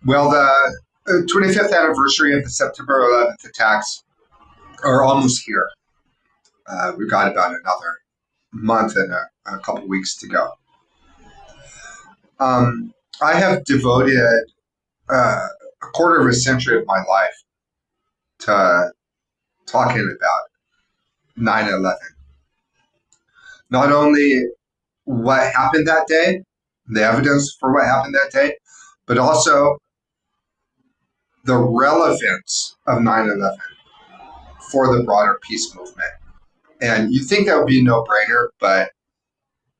Well, the 25th anniversary of the September 11th attacks are almost here. We've got about another month and a couple weeks to go. I have devoted a quarter of a century of my life to talking about 9/11. Not only what happened that day, the evidence for what happened that day, but also the relevance of 9/11 for the broader peace movement. And you think that would be a no-brainer, but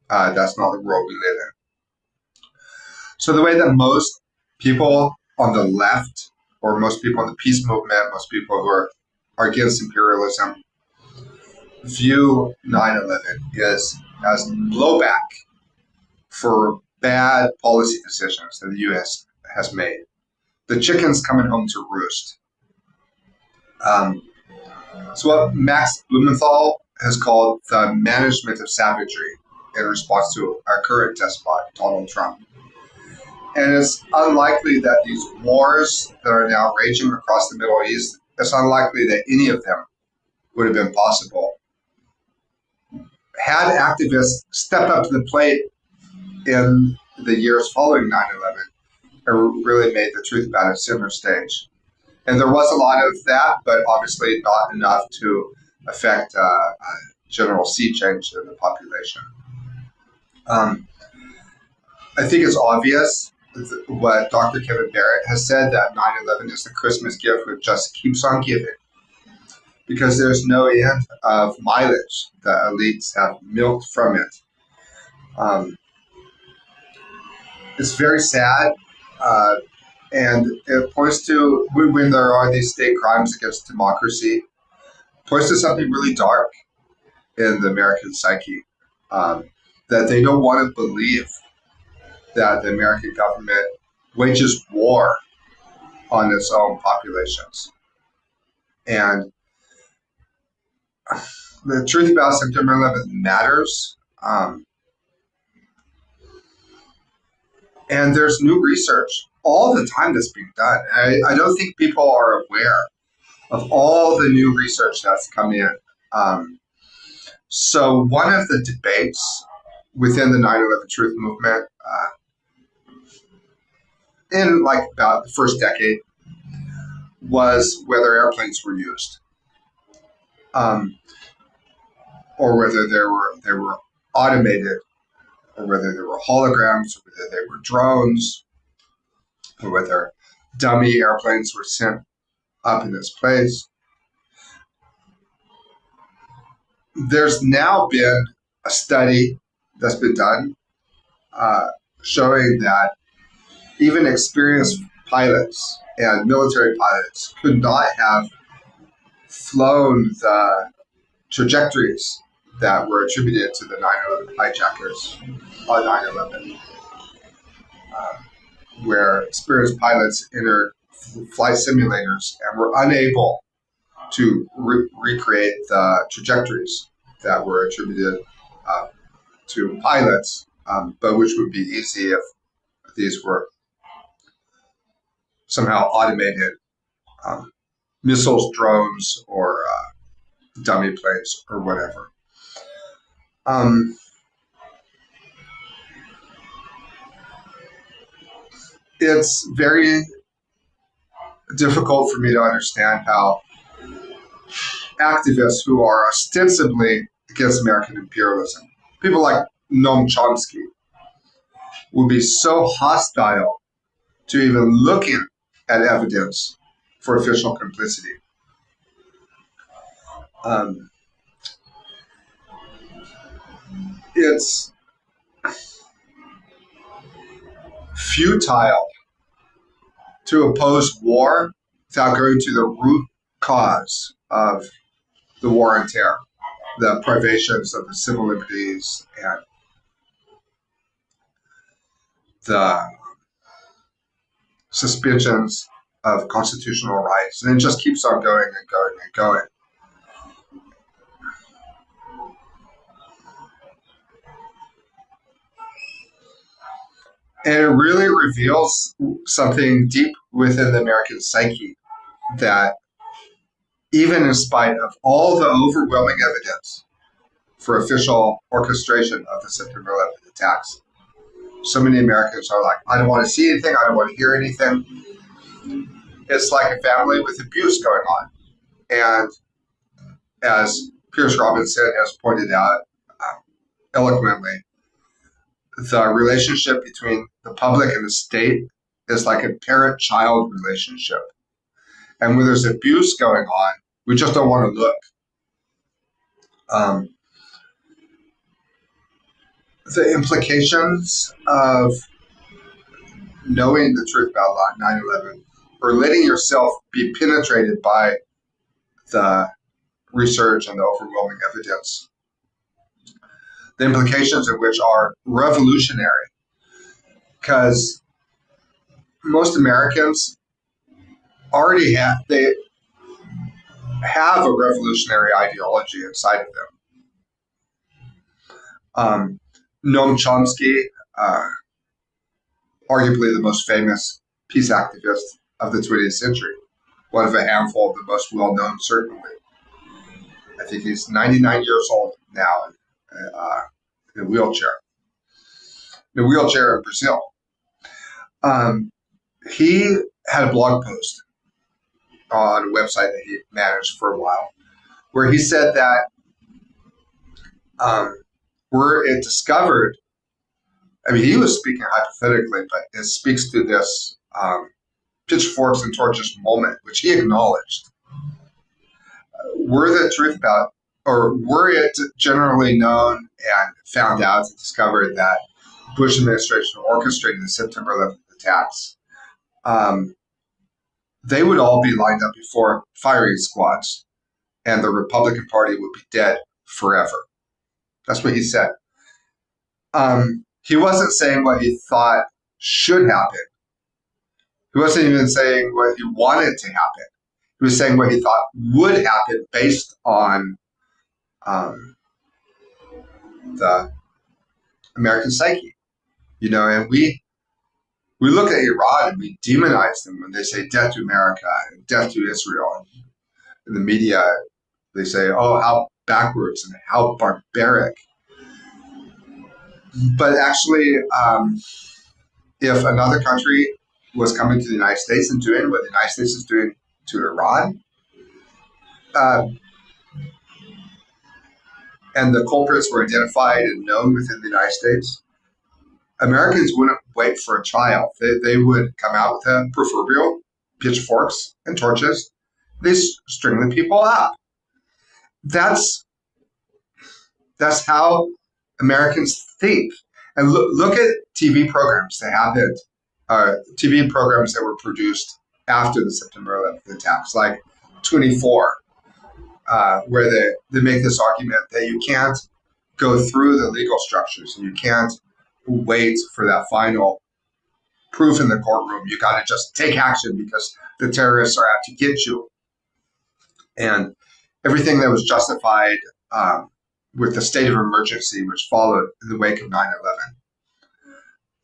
that's not the world we live in. So the way that most people on the left, or most people in the peace movement, most people who are against imperialism, view 9/11 is as blowback for bad policy decisions that the U.S. has made. The chicken's coming home to roost. It's what Max Blumenthal has called the management of savagery in response to our current despot, Donald Trump. And it's unlikely that these wars that are now raging across the Middle East, it's unlikely that any of them would have been possible had activists stepped up to the plate in the years following 9/11 and really made the truth about it center stage. And there was a lot of that, but obviously not enough to affect a general sea change in the population. I think it's obvious what Dr. Kevin Barrett has said, that 9/11 is the Christmas gift that just keeps on giving, because there's no end of mileage that elites have milked from it. It's very sad, and it points to, when there are these state crimes against democracy, points to something really dark in the American psyche, that they don't want to believe that the American government wages war on its own populations. And the truth about September 11th matters. And there's new research all the time that's being done. I don't think people are aware of all the new research that's come in. So one of the debates within the 9/11 truth movement, in like about the first decade, was whether airplanes were used, or whether they were automated, or whether they were holograms, or whether they were drones, or whether dummy airplanes were sent up in its place. There's now been a study that's been done showing that even experienced pilots and military pilots could not have flown the trajectories that were attributed to the 9/11 hijackers on 9/11, where experienced pilots entered flight simulators and were unable to recreate the trajectories that were attributed to pilots, but which would be easy if these were somehow automated missiles, drones, or dummy planes, or whatever. It's very difficult for me to understand how activists who are ostensibly against American imperialism, people like Noam Chomsky, would be so hostile to even looking at evidence for official complicity. It's futile to oppose war without going to the root cause of the war on terror, the privations of the civil liberties and the suspensions of constitutional rights. And it just keeps on going and going and going. And it really reveals something deep within the American psyche that even in spite of all the overwhelming evidence for official orchestration of the September 11th attacks, so many Americans are like, I don't want to see anything, I don't want to hear anything. It's like a family with abuse going on. And as Pierce Robinson has pointed out eloquently, the relationship between the public and the state is like a parent-child relationship. And when there's abuse going on, we just don't want to look. The implications of knowing the truth about 9/11 or letting yourself be penetrated by the research and the overwhelming evidence, the implications of which are revolutionary, because most Americans already have a revolutionary ideology inside of them. Noam Chomsky, arguably the most famous peace activist of the 20th century, one of a handful of the most well-known, certainly. I think he's 99 years old now, in a wheelchair. In a wheelchair in Brazil. He had a blog post on a website that he managed for a while, where he said that were it discovered, I mean, he was speaking hypothetically, but it speaks to this pitchforks and torches moment, which he acknowledged. Were the truth about, or were it generally known and found out and discovered that Bush administration orchestrated the September 11th attacks, they would all be lined up before firing squads, and the Republican Party would be dead forever. That's what he said. He wasn't saying what he thought should happen. He wasn't even saying what he wanted to happen. He was saying what he thought would happen based on the American psyche. And we look at Iran and we demonize them when they say death to America and death to Israel. In the media, they say, oh, how backwards and how barbaric. But actually, if another country was coming to the United States and doing what the United States is doing to Iran, and the culprits were identified and known within the United States, Americans wouldn't wait for a trial. They would come out with the proverbial pitchforks and torches. They string the people up. That's how Americans think. And look at TV programs that happened, TV programs that were produced after the September 11th attacks, like 24, where they make this argument that you can't go through the legal structures and you can't wait for that final proof in the courtroom. You got to just take action because the terrorists are out to get you. And everything that was justified with the state of emergency which followed in the wake of 9/11.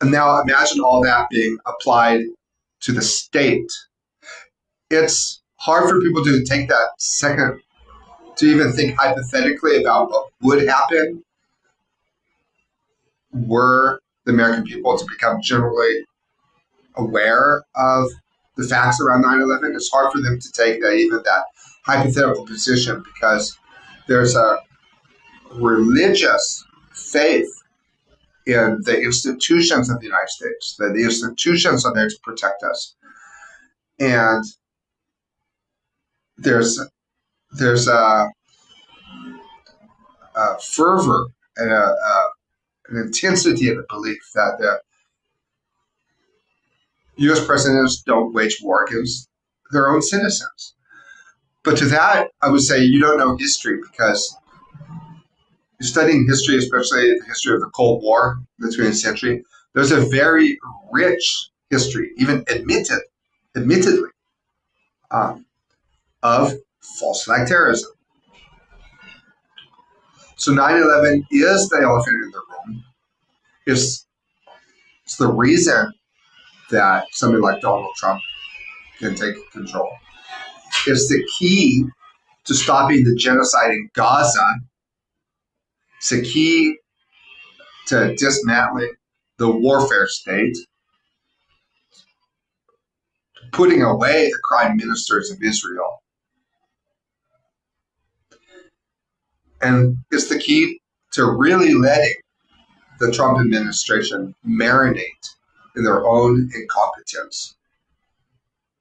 And now imagine all that being applied to the state. It's hard for people to take that second to even think hypothetically about what would happen were the American people to become generally aware of the facts around 9/11. It's hard for them to take that hypothetical position because there's a religious faith in the institutions of the United States, that the institutions are there to protect us. And there's a fervor and an intensity of the belief that the U.S. presidents don't wage war against their own citizens. But to that, I would say you don't know history, because studying history, especially the history of the Cold War, the 20th century, there's a very rich history, even admittedly, of false flag terrorism. So 9/11 is the elephant in the room. It's It's the reason that somebody like Donald Trump can take control. It's the key to stopping the genocide in Gaza. It's the key to dismantling the warfare state, putting away the crime ministers of Israel. And it's the key to really letting the Trump administration marinate in their own incompetence.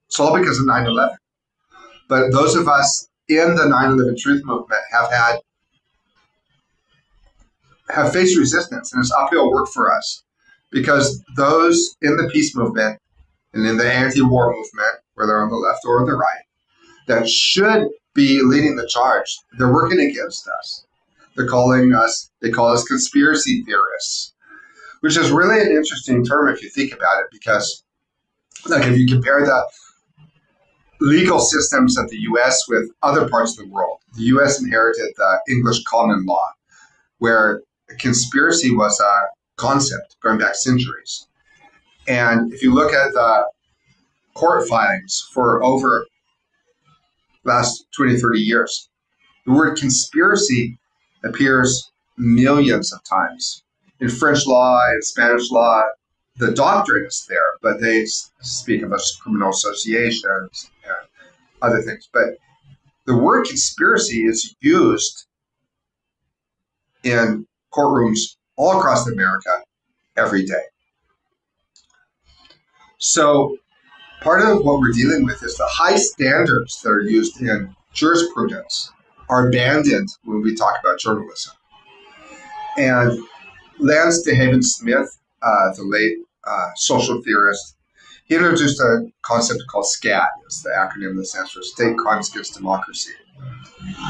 It's all because of 9/11. But those of us in the 9/11 truth movement have faced resistance, and it's uphill work for us because those in the peace movement and in the anti-war movement, whether on the left or the right, that should be leading the charge, they're working against us. They call us conspiracy theorists, which is really an interesting term if you think about it, because like if you compare the legal systems of the U.S. with other parts of the world, the U.S. inherited the English common law, where conspiracy was a concept going back centuries. And if you look at the court filings for over last 20, 30 years, the word conspiracy appears millions of times. In French law and Spanish law, the doctrine is there, but they speak of criminal associations and other things. But the word conspiracy is used in courtrooms all across America every day. So part of what we're dealing with is the high standards that are used in jurisprudence are abandoned when we talk about journalism. And Lance DeHaven Smith, the late social theorist, he introduced a concept called SCAD. It's the acronym that stands for State Crimes Against Democracy.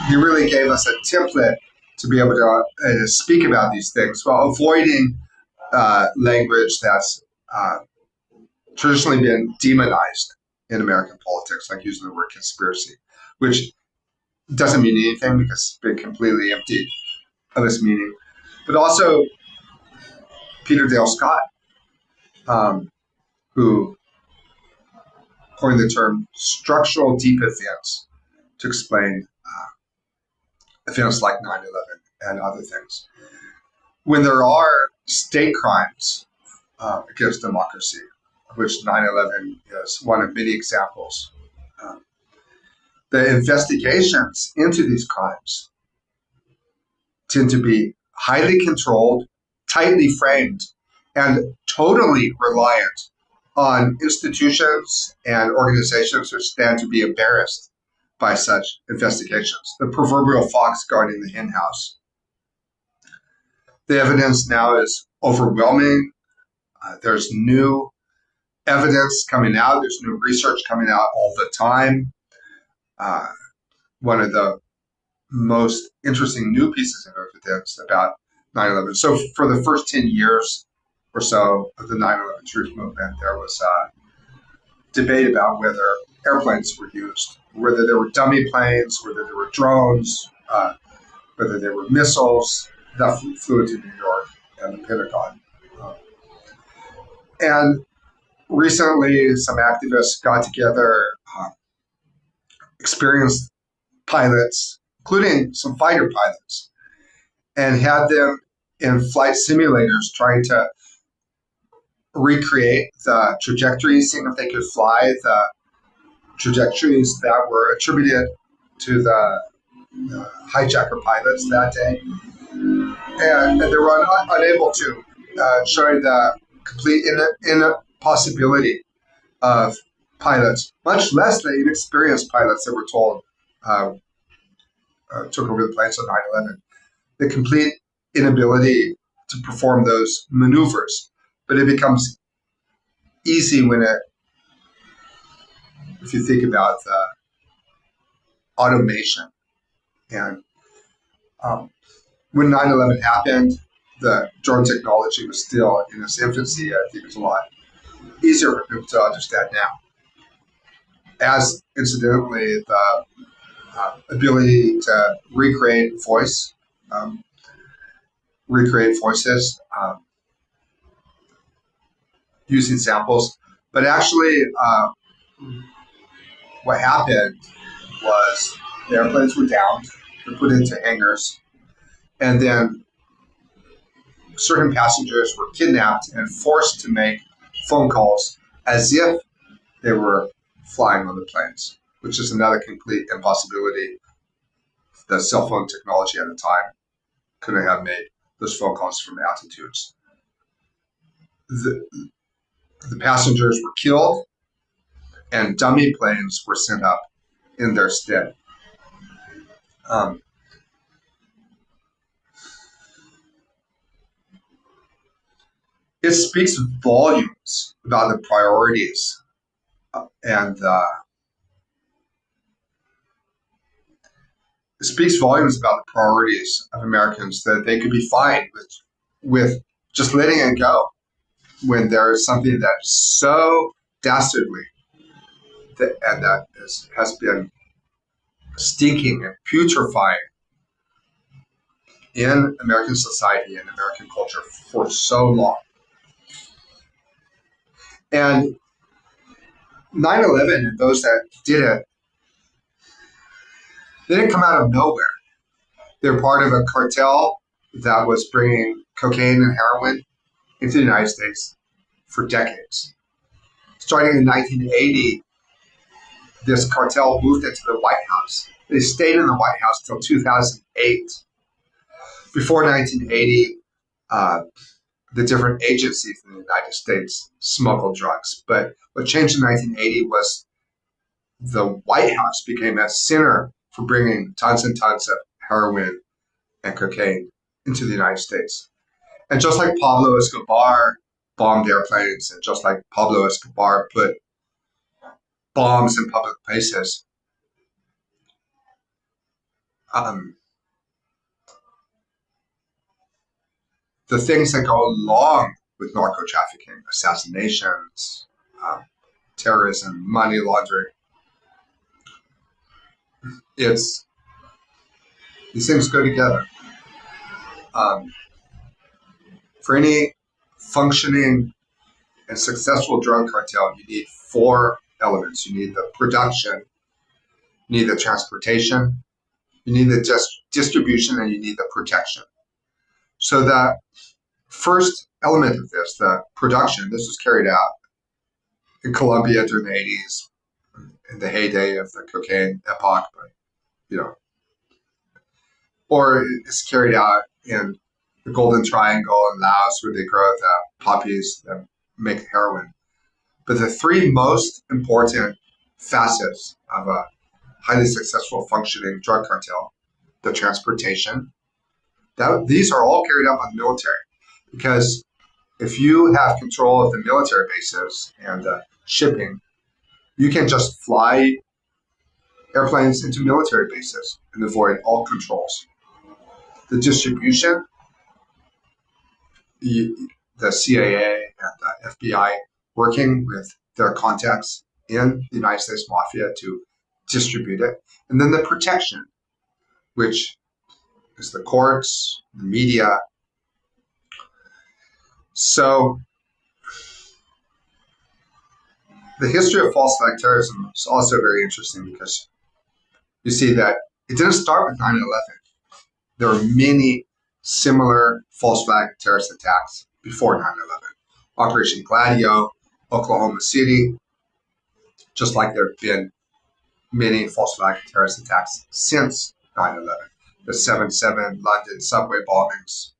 He really gave us a template to be able to speak about these things while avoiding language that's traditionally been demonized in American politics, like using the word conspiracy, which doesn't mean anything because it's been completely emptied of its meaning. But also Peter Dale Scott, who coined the term structural deep events to explain events like 9/11 and other things. When there are state crimes against democracy, which 9/11 is one of many examples, the investigations into these crimes tend to be highly controlled, tightly framed, and totally reliant on institutions and organizations which stand to be embarrassed by such investigations. The proverbial fox guarding the henhouse. The evidence now is overwhelming. There's new evidence coming out. There's new research coming out all the time. One of the most interesting new pieces of evidence about 9/11. So for the first 10 years or so of the 9/11 truth movement, there was a debate about whether airplanes were used, whether there were dummy planes, whether there were drones, whether there were missiles that flew into New York and the Pentagon. And recently, some activists got together, experienced pilots, including some fighter pilots, and had them in flight simulators trying to recreate the trajectories, seeing if they could fly the trajectories that were attributed to the hijacker pilots that day. And they were unable to, showing the complete impossibility of pilots, much less the inexperienced pilots that were told took over the planes on 9/11. The complete inability to perform those maneuvers. But it becomes easy if you think about the automation. And when 9/11 happened, the drone technology was still in its infancy. I think it's a lot easier for people to understand now. As incidentally, the ability to recreate voices, using samples. But actually, what happened was the airplanes were downed, were put into hangars, and then certain passengers were kidnapped and forced to make phone calls as if they were flying on the planes, which is another complete impossibility. The cell phone technology at the time couldn't have made those phone calls from altitudes. The passengers were killed, and dummy planes were sent up in their stead. It speaks volumes about the priorities and it speaks volumes about the priorities of Americans, that they could be fine with just letting it go when there is something that is so dastardly that has been stinking and putrefying in American society and American culture for so long. And 9/11 and those that did it, they didn't come out of nowhere. They're part of a cartel that was bringing cocaine and heroin into the United States for decades. Starting in 1980, this cartel moved into the White House. They stayed in the White House till 2008. Before 1980, the different agencies in the United States smuggled drugs. But what changed in 1980 was the White House became a center for bringing tons and tons of heroin and cocaine into the United States. And just like Pablo Escobar bombed airplanes, and just like Pablo Escobar put bombs in public places, the things that go along with narco trafficking, assassinations, terrorism, money laundering, these things go together. For any functioning and successful drug cartel, you need 4 elements. You need the production, you need the transportation, you need the distribution, and you need the protection. So the first element of this, the production, this was carried out in Colombia during the 80s, in the heyday of the cocaine epoch, or it's carried out in the Golden Triangle in Laos, where they grow the poppies that make heroin. But the 3 most important facets of a highly successful functioning drug cartel, the transportation, these are all carried out by the military. Because if you have control of the military bases and shipping, you can just fly airplanes into military bases and avoid all controls. The distribution, the CIA and the FBI working with their contacts in the United States Mafia to distribute it. And then the protection, which is the courts, the media. So the history of false flag terrorism is also very interesting, because you see that it didn't start with 9/11. There were many similar false flag terrorist attacks before 9/11. Operation Gladio, Oklahoma City, just like there have been many false flag terrorist attacks since 9/11. The 7/7 London subway bombings.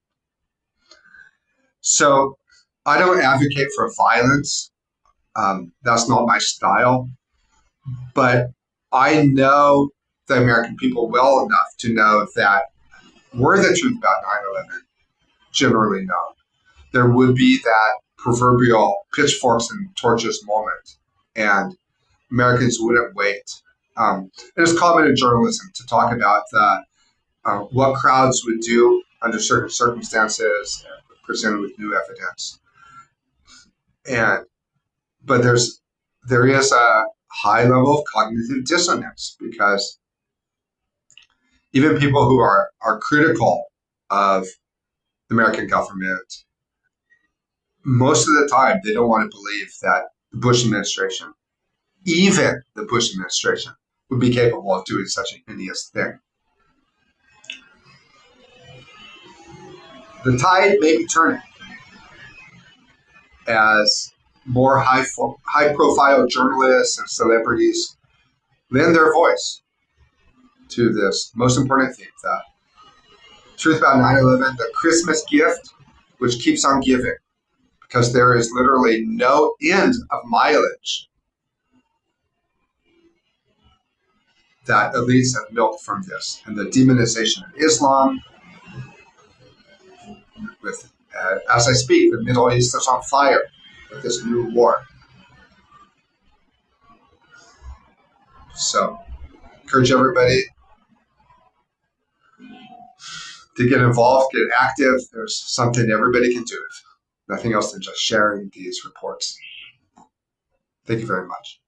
So I don't advocate for violence. That's not my style. But I know the American people well enough to know that were the truth about 9/11 generally known, there would be that proverbial pitchforks and torches moment, and Americans wouldn't wait. It is common in journalism to talk about what crowds would do under certain circumstances, presented with new evidence. But there is a high level of cognitive dissonance, because even people who are critical of the American government most of the time, they don't want to believe that the Bush administration, even the Bush administration, would be capable of doing such a hideous thing. The tide may be turning as more high-profile journalists and celebrities lend their voice to this most important theme, the truth about 9/11, the Christmas gift, which keeps on giving, because there is literally no end of mileage that elites have milked from this, and the demonization of Islam. With as I speak, the Middle East is on fire with this new war. So, encourage everybody to get involved, get active. There's something everybody can do. Nothing else than just sharing these reports. Thank you very much.